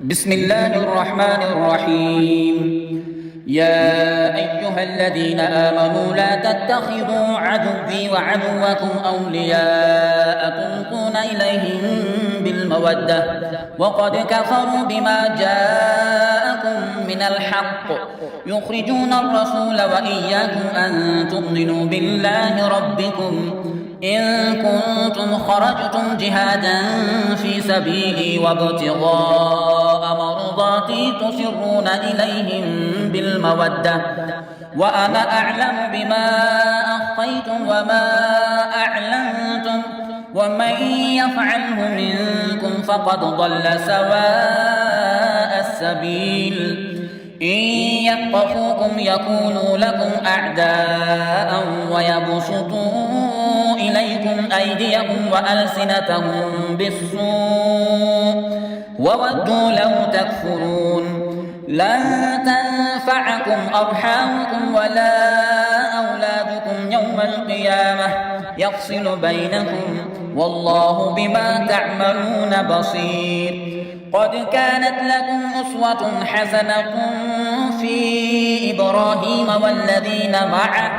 بسم الله الرحمن الرحيم. يا أيها الذين آمنوا لا تتخذوا عدوي وعدوكم أولياء تلقون إليهم بالمودة وقد كفروا بما جاءكم من الحق يخرجون الرسول وإياكم أن تؤمنوا بالله ربكم إن كنتم خرجتم جهادا في سبيلي وابتغاء مرضاتي تسرون إليهم بالمودة وأنا أعلم بما أخفيتم وما أعلنتم ومن يفعله منكم فقد ضل سواء السبيل إن يثقفوكم يكونوا لكم أعداء ويبسطوا إليكم أيديهم وألسنتهم بالسوء وودوا لو تكفرون لن تنفعكم أرحامكم ولا أولادكم يوم القيامة يفصل بينكم والله بما تعملون بصير. قد كانت لكم أسوة حسنة في إبراهيم والذين معه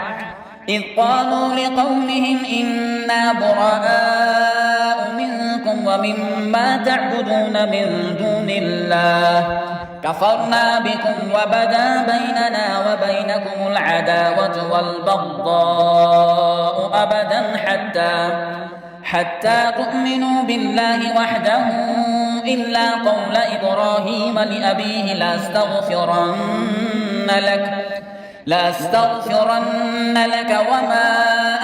إذ قالوا لقومهم إنا براء منكم ومما تعبدون من دون الله كفرنا بكم وبدا بيننا وبينكم العداوة والبغضاء أبدا حتى تؤمنوا بالله وحده إلا قول إبراهيم لأبيه لأستغفرن لك وما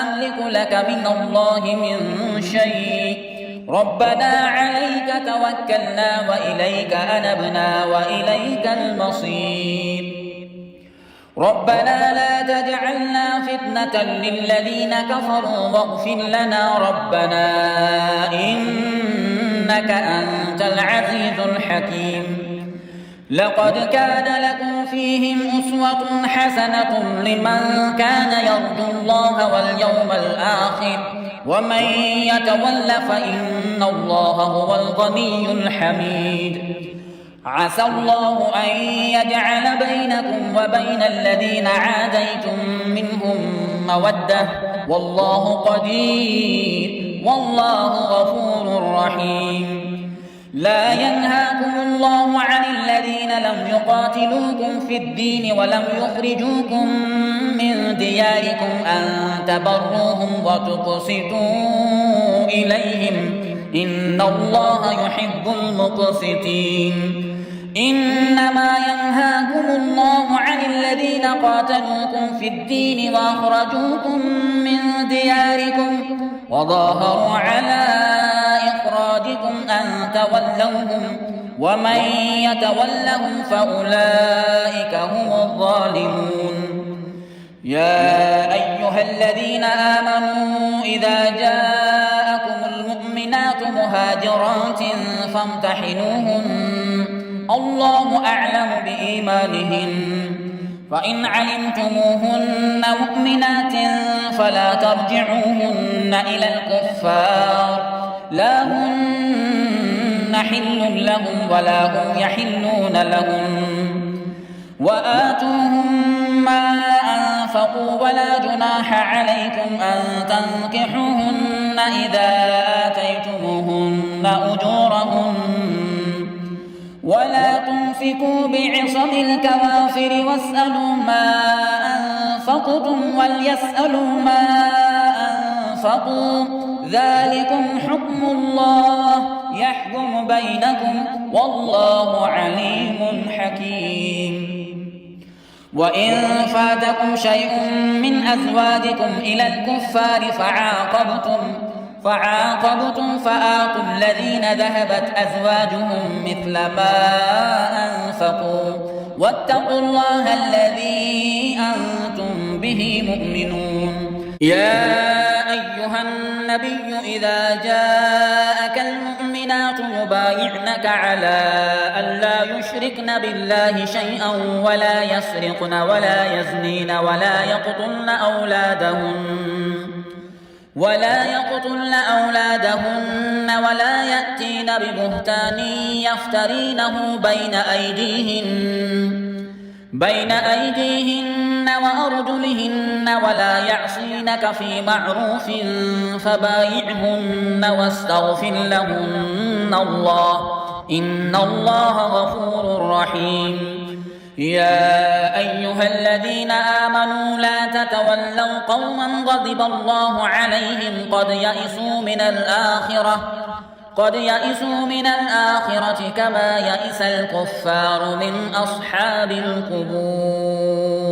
أملك لك من الله من شيء ربنا عليك توكلنا وإليك أنبنا وإليك المصير. ربنا لا تجعلنا فتنة للذين كفروا واغفر لنا ربنا إنك أنت العزيز الحكيم. لقد كان لكم فيهم أسوة حسنة لمن كان يرجو الله واليوم الآخر ومن يتول فإن الله هو الغني الحميد. عسى الله أن يجعل بينكم وبين الذين عاديتم منهم مودة والله قدير والله غفور رحيم. لا ينهاكم الله عن الذين لم يقاتلوكم في الدين ولم يخرجوكم من دياركم أن تبروهم وتقسطوا إليهم إن الله يحب المقسطين. إنما ينهاكم الله عن الذين قاتلوكم في الدين وأخرجوكم من دياركم وظاهروا على إخراجكم أن تولوهم ومن يتولهم فأولئك هم الظالمون. يا أيها الذين آمنوا إذا جاءكم المؤمنات مهاجرات فامتحنوهن الله أعلم بإيمانهن فإن علمتموهن مؤمنات فلا ترجعوهن إلى الكفار لا هن حل لهم ولا هم يحلون لهم وآتوهم ما أنفقوا ولا جناح عليكم أن تنكحوهن إذا آتيتموهن أجورهن ولا تنفقوا بعصم الكوافر واسألوا ما أنفقتم وليسألوا ما أنفقوا ذلكم حكم الله يحكم بينكم والله عليم حكيم. وإن فاتكم شيء من أزواجكم إلى الكفار فعاقبتم فآتوا الذين ذهبت أزواجهم مثل ما أنفقوا واتقوا الله الذي أنتم به مؤمنون. يا أيها النبي إذا جاءك المؤمنات يبايعنك على أن لا يشركن بالله شيئا ولا يسرقن ولا يزنين ولا يقتلن أولادهن ولا يقتلن أولادهن ولا يأتين ببهتان يفترينه بين أيديهن وأرجلهن ولا يعصينك في معروف فبايعهن واستغفر لهن الله إن الله غفور رحيم. يا أيها الذين آمنوا لا تتولوا قوما غضب الله عليهم قد يئسوا من الآخرة كما يئس الكفار من أصحاب القبور.